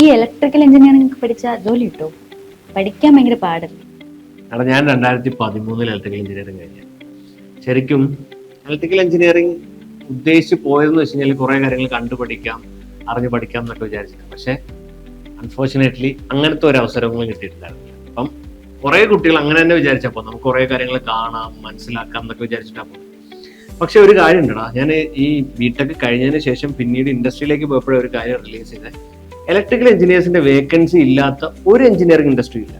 ഈ electrical engineering പഠിച്ചാൽ ജോലി കിട്ടോ? പഠിക്കാൻ ഭയങ്കര പാടല്ലേ? കാരണം ഞാൻ 2013 ഇലക്ട്രിക്കൽ എഞ്ചിനീയറിംഗ് കഴിഞ്ഞു. ശരിക്കും ഇലക്ട്രിക്കൽ എഞ്ചിനീയറിംഗ് ഉദ്ദേശിച്ച് പോയതെന്ന് വെച്ച് കഴിഞ്ഞാൽ കുറെ കാര്യങ്ങൾ കണ്ടുപഠിക്കാം, അറിഞ്ഞു പഠിക്കാം എന്നൊക്കെ വിചാരിച്ചിട്ട്. പക്ഷെ അൺഫോർച്ചുനേറ്റ്ലി അങ്ങനത്തെ ഒരു അവസരങ്ങളും കിട്ടിയിട്ടുണ്ടായിരുന്നില്ല. അപ്പം കുറെ കുട്ടികൾ അങ്ങനെ തന്നെ വിചാരിച്ചപ്പോൾ നമുക്ക് കുറെ കാര്യങ്ങൾ കാണാം, മനസ്സിലാക്കാം എന്നൊക്കെ വിചാരിച്ചിട്ടാണ്. പക്ഷെ ഒരു കാര്യം ഉണ്ടടാ, ഞാൻ ഈ ബിടെക് കഴിഞ്ഞതിന് ശേഷം പിന്നീട് ഇൻഡസ്ട്രിയിലേക്ക് പോയപ്പോഴേ ഒരു കാര്യം റിലീസ് ചെയ്തത്, ഇലക്ട്രിക്കൽ എഞ്ചിനീയേഴ്സിന്റെ വേക്കൻസി ഇല്ലാത്ത ഒരു എഞ്ചിനീയറിംഗ് ഇൻഡസ്ട്രി ഇല്ല,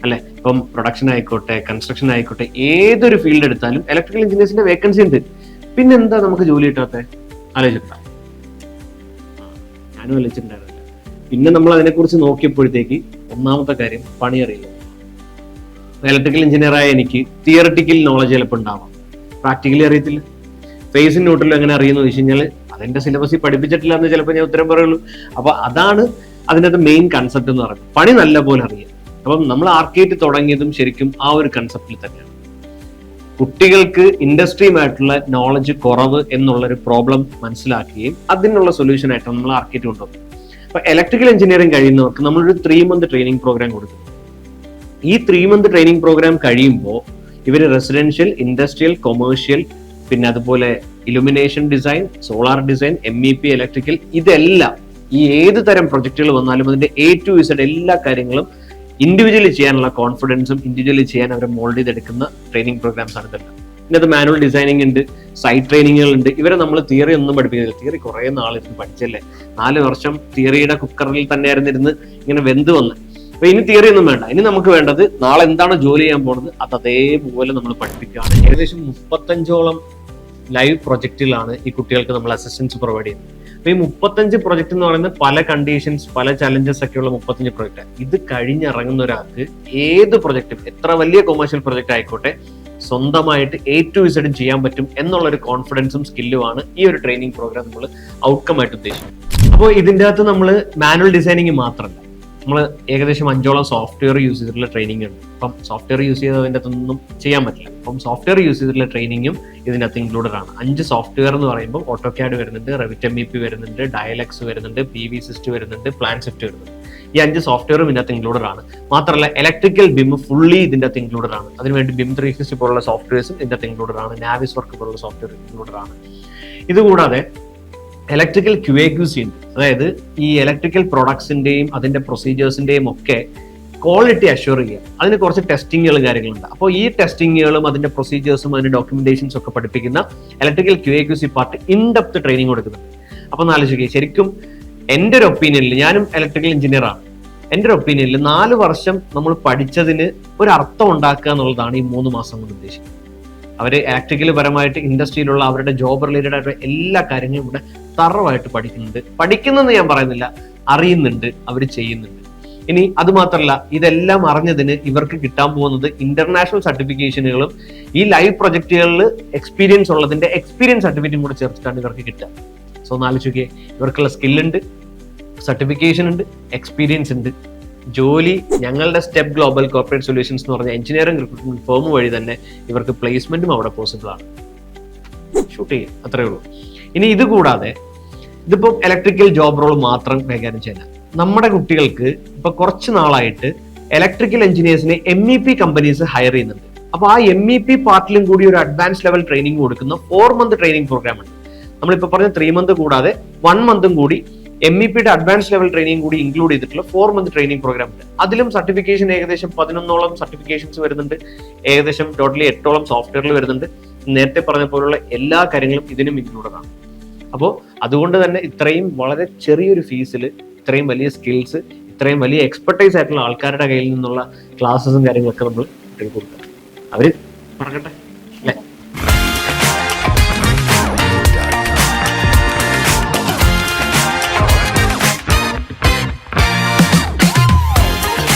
അല്ലെ? ഇപ്പം പ്രൊഡക്ഷൻ ആയിക്കോട്ടെ, കൺസ്ട്രക്ഷൻ ആയിക്കോട്ടെ, ഏതൊരു ഫീൽഡ് എടുത്താലും ഇലക്ട്രിക്കൽ എഞ്ചിനീയേഴ്സിന്റെ വേക്കൻസി ഉണ്ട്. പിന്നെന്താ നമുക്ക് ജോലി കിട്ടാത്ത? ആലോചിച്ചിട്ടാ? ഞാനും ആലോചിച്ചിട്ടുണ്ടായിരുന്നില്ല. പിന്നെ നമ്മൾ അതിനെക്കുറിച്ച് നോക്കിയപ്പോഴത്തേക്ക് ഒന്നാമത്തെ കാര്യം പണി അറിയില്ല. ഇലക്ട്രിക്കൽ എഞ്ചിനീയർ ആയ എനിക്ക് തിയറിറ്റിക്കൽ നോളജ് ചിലപ്പോൾ ഉണ്ടാവാം, പ്രാക്ടിക്കലി അറിയത്തില്ല. ഫേസും ന്യൂട്രലും എങ്ങനെ അറിയുന്നു വെച്ച് കഴിഞ്ഞാൽ അതിന്റെ സിലബസിൽ പഠിപ്പിച്ചിട്ടില്ല എന്ന് ചിലപ്പോൾ ഞാൻ ഉത്തരം പറയുള്ളൂ. അപ്പൊ അതാണ് അതിനകത്ത് മെയിൻ കൺസെപ്റ്റ് എന്ന് പറയുന്നത്, പണി നല്ല പോലെ അറിയാം. അപ്പം നമ്മൾ ആർക്കേറ്റ് തുടങ്ങിയതും ശരിക്കും ആ ഒരു കൺസെപ്റ്റിൽ തന്നെയാണ്. കുട്ടികൾക്ക് ഇൻഡസ്ട്രിയുമായിട്ടുള്ള നോളജ് കുറവ് എന്നുള്ളൊരു പ്രോബ്ലം മനസ്സിലാക്കുകയും അതിനുള്ള സൊല്യൂഷൻ ആയിട്ടാണ് നമ്മൾ ആർക്കേറ്റ് കൊണ്ടുപോകുന്നത്. അപ്പൊ ഇലക്ട്രിക്കൽ എഞ്ചിനീയറിംഗ് കഴിയുന്നവർക്ക് നമ്മളൊരു 3 month ട്രെയിനിങ് പ്രോഗ്രാം കൊടുക്കും. ഈ 3 month ട്രെയിനിങ് പ്രോഗ്രാം കഴിയുമ്പോൾ ഇവര് റെസിഡൻഷ്യൽ, ഇൻഡസ്ട്രിയൽ, കൊമേഴ്ഷ്യൽ, പിന്നെ അതുപോലെ illumination design, solar design, MEP, electrical, ഇതെല്ലാം ഈ ഏത് തരം പ്രൊജക്ടുകൾ വന്നാലും അതിന്റെ A to Z എല്ലാ കാര്യങ്ങളും ഇൻഡിവിജ്വലി ചെയ്യാനുള്ള കോൺഫിഡൻസും ഇൻഡിവിജ്വലി ചെയ്യാൻ അവരെ മോൾഡ് ചെയ്തെടുക്കുന്ന ട്രെയിനിങ് പ്രോഗ്രാംസ് ആണ് ഇതെല്ലാം. ഇതിനകത്ത് മാനുവൽ ഡിസൈനിങ് ഉണ്ട്, സൈറ്റ് ട്രെയിനിങ്ങുകൾ ഉണ്ട്. ഇവരെ നമ്മൾ തിയറി ഒന്നും പഠിപ്പിക്കുന്നില്ല. തിയറി കുറെ നാളിരുന്ന് പഠിച്ചല്ലേ, 4 വർഷം തിയറിയുടെ കുക്കറിൽ തന്നെയായിരുന്നു ഇരുന്ന് ഇങ്ങനെ വെന്ത് വന്ന്. അപ്പൊ ഇനി തിയറി ഒന്നും വേണ്ട. ഇനി നമുക്ക് വേണ്ടത് നാളെ എന്താണ് ജോലി ചെയ്യാൻ പോകുന്നത് അത് അതേപോലെ നമ്മൾ പഠിപ്പിക്കുകയാണ്. ഏകദേശം 35ഓളം ലൈവ് പ്രൊജക്റ്റുകളാണ് ഈ കുട്ടികൾക്ക് നമ്മൾ അസിസ്റ്റൻസ് പ്രൊവൈഡ് ചെയ്യുന്നത്. അപ്പൊ ഈ 35 പ്രൊജക്ട് എന്ന് പറയുന്നത് പല കണ്ടീഷൻസ്, പല ചലഞ്ചസ് ഒക്കെയുള്ള 35 പ്രൊജക്ട്. ഇത് കഴിഞ്ഞിറങ്ങുന്ന ഒരാൾക്ക് ഏത് പ്രൊജക്റ്റും, എത്ര വലിയ കൊമേഴ്ഷ്യൽ പ്രൊജക്ട് ആയിക്കോട്ടെ, സ്വന്തമായിട്ട് A to Z ചെയ്യാൻ പറ്റും എന്നുള്ളൊരു കോൺഫിഡൻസും സ്കില്ലുമാണ് ഈ ഒരു ട്രെയിനിങ് പ്രോഗ്രാം നമ്മൾ ഔട്ട്കം ആയിട്ട് ഉദ്ദേശിക്കുന്നത്. അപ്പോൾ ഇതിൻ്റെ അകത്ത് നമ്മൾ മാനുവൽ ഡിസൈനിങ് മാത്രമല്ല, നമ്മൾ ഏകദേശം 5ഓളം സോഫ്റ്റ്വെയർ യൂസ് ചെയ്തിട്ടുള്ള ട്രെയിനിങ് ഉണ്ട്. അപ്പം സോഫ്റ്റ്വെയർ യൂസ് ചെയ്തതിൻ്റെ അകത്തൊന്നും ചെയ്യാൻ പറ്റില്ല. അപ്പം സോഫ്റ്റ്വെയർ യൂസ് ചെയ്തിട്ടുള്ള ട്രെയിനിങ്ങും ഇതിനകത്ത് ഇൻക്ലൂഡഡ് ആണ്. 5 സോഫ്റ്റ്വെയർ എന്ന് പറയുമ്പോൾ ഓട്ടോക്യാഡ് വരുന്നുണ്ട്, റെവിറ്റ് MEP വരുന്നുണ്ട്, ഡയലക്സ് വരുന്നുണ്ട്, PV സിസ്റ്റ് വരുന്നുണ്ട്, പ്ലാൻ സിഫ്റ്റ് വരുന്നുണ്ട്. ഈ 5 സോഫ്റ്റ്വെയറും ഇതിനകത്ത് ഇൻക്ലൂഡഡ് ആണ്. മാത്രമല്ല ഇലക്ട്രിക്കൽ BIM ഫുള്ളി ഇതിൻ്റെ അകത്ത് ഇൻക്ലൂഡഡ് ആണ്. അതിനുവേണ്ടി BIM 360 പോലുള്ള സോഫ്റ്റ്വെയർസും ഇതിൻ്റെ അകത്ത് ഇൻക്ലൂഡഡ് ആണ്. നാവിസ് വർക്ക് പോലുള്ള സോഫ്റ്റ്വെയർ ഇൻക്ലൂഡഡ് ആണ്. ഇതുകൂടാതെ ഇലക്ട്രിക്കൽ QA/QC ഉണ്ട്. അതായത് ഈ ഇലക്ട്രിക്കൽ പ്രൊഡക്ട്സിന്റെയും അതിന്റെ പ്രൊസീജിയേഴ്സിന്റെയും ഒക്കെ ക്വാളിറ്റി അഷ്യൂർ ചെയ്യുക. അതിന് കുറച്ച് ടെസ്റ്റിങ്ങുകളും കാര്യങ്ങളുണ്ട്. അപ്പോൾ ഈ ടെസ്റ്റിങ്ങുകളും അതിന്റെ പ്രൊസീജിയേഴ്സും അതിന്റെ ഡോക്യുമെന്റേഷൻസും ഒക്കെ പഠിപ്പിക്കുന്ന electrical QA/QC part in-depth training കൊടുക്കുന്നുണ്ട്. അപ്പൊ ആലോചിക്കുക, ശരിക്കും എൻ്റെ ഒരു ഒപ്പീനിയനിൽ, ഞാനും ഇലക്ട്രിക്കൽ എഞ്ചിനീയർ ആണ്, എൻ്റെ ഒരു ഒപ്പീനിയനിൽ 4 വർഷം നമ്മൾ പഠിച്ചതിന് ഒരു അർത്ഥം ഉണ്ടാക്കുക എന്നുള്ളതാണ് ഈ 3 മാസം കൊണ്ട് ഉദ്ദേശിക്കുന്നത്. അവര് ഇലക്ട്രിക്കൽ പരമായിട്ട് ഇൻഡസ്ട്രിയിലുള്ള അവരുടെ ജോബ് റിലേറ്റഡ് ആയിട്ടുള്ള എല്ലാ കാര്യങ്ങളും ഇവിടെ തറവായിട്ട് പഠിക്കുന്നെന്ന് ഞാൻ പറയുന്നില്ല, അറിയുന്നുണ്ട്, അവർ ചെയ്യുന്നുണ്ട്. ഇനി അത് മാത്രമല്ല, ഇതെല്ലാം അറിഞ്ഞതിന് ഇവർക്ക് കിട്ടാൻ പോകുന്നത് ഇന്റർനാഷണൽ സർട്ടിഫിക്കേഷനുകളും ഈ ലൈവ് പ്രൊജക്ടുകളിൽ എക്സ്പീരിയൻസ് ഉള്ളതിന്റെ എക്സ്പീരിയൻസ് സർട്ടിഫിക്കറ്റും കൂടെ ചേർത്തിട്ടാണ് ഇവർക്ക് കിട്ടുക. സോ ആലോചിക്കുക, ഇവർക്കുള്ള സ്കില്ലുണ്ട്, സർട്ടിഫിക്കേഷൻ ഉണ്ട്, എക്സ്പീരിയൻസ് ഉണ്ട്. ജോലി ഞങ്ങളുടെ സ്റ്റെപ്പ് ഗ്ലോബൽ കോർപ്പറേറ്റ് സൊല്യൂഷൻസ് എന്ന് പറഞ്ഞ എഞ്ചിനീയറിംഗ് റിക്രൂട്ട്മെന്റ് ഫേം വഴി തന്നെ ഇവർക്ക് പ്ലേസ്മെന്റും അവിടെ പോസിബിൾ ആണ്. ഷൂട്ട് ചെയ്യും, അത്രേ ഉള്ളൂ. ഇനി ഇത് കൂടാതെ ഇതിപ്പോ ഇലക്ട്രിക്കൽ ജോബ് റോൾ മാത്രം കൈകാര്യം ചെയ്യാൻ, നമ്മുടെ കുട്ടികൾക്ക് ഇപ്പൊ കുറച്ച് നാളായിട്ട് ഇലക്ട്രിക്കൽ എഞ്ചിനീയേഴ്സിനെ MEP കമ്പനീസ് ഹയർ ചെയ്യുന്നുണ്ട്. അപ്പൊ ആ MEP പാർട്ടിലും കൂടി ഒരു അഡ്വാൻസ് ലെവൽ ട്രെയിനിങ് കൊടുക്കുന്ന 4 month ട്രെയിനിങ് പ്രോഗ്രാം ഉണ്ട്. നമ്മളിപ്പോ പറഞ്ഞ 3 month കൂടാതെ 1 month കൂടി MEPയുടെ അഡ്വാൻസ് ലെവൽ ട്രെയിനിങ് കൂടി ഇൻക്ലൂഡ് ചെയ്തിട്ടുള്ള 4 month ട്രെയിനിങ് പ്രോഗ്രാം ഉണ്ട്. അതിലും സർട്ടിഫിക്കേഷൻ ഏകദേശം 11ഓളം സർട്ടിഫിക്കേഷൻസ് വരുന്നുണ്ട്. ഏകദേശം ടോട്ടലി 8ഓളം സോഫ്റ്റ്വെയറിൽ വരുന്നുണ്ട്. നേരത്തെ പറഞ്ഞ പോലുള്ള എല്ലാ കാര്യങ്ങളും ഇതിനും ഇൻക്ലൂഡഡ് ആണ്. അപ്പോൾ അതുകൊണ്ട് തന്നെ ഇത്രയും വളരെ ചെറിയൊരു ഫീസിൽ ഇത്രയും വലിയ സ്കിൽസ്, ഇത്രയും വലിയ എക്സ്പെർട്ടൈസ് ആയിട്ടുള്ള ആൾക്കാരുടെ കയ്യിൽ നിന്നുള്ള ക്ലാസ്സസും കാര്യങ്ങളൊക്കെ നമ്മൾ കൊടുക്കാം. അവര് പറഞ്ഞിട്ടെ.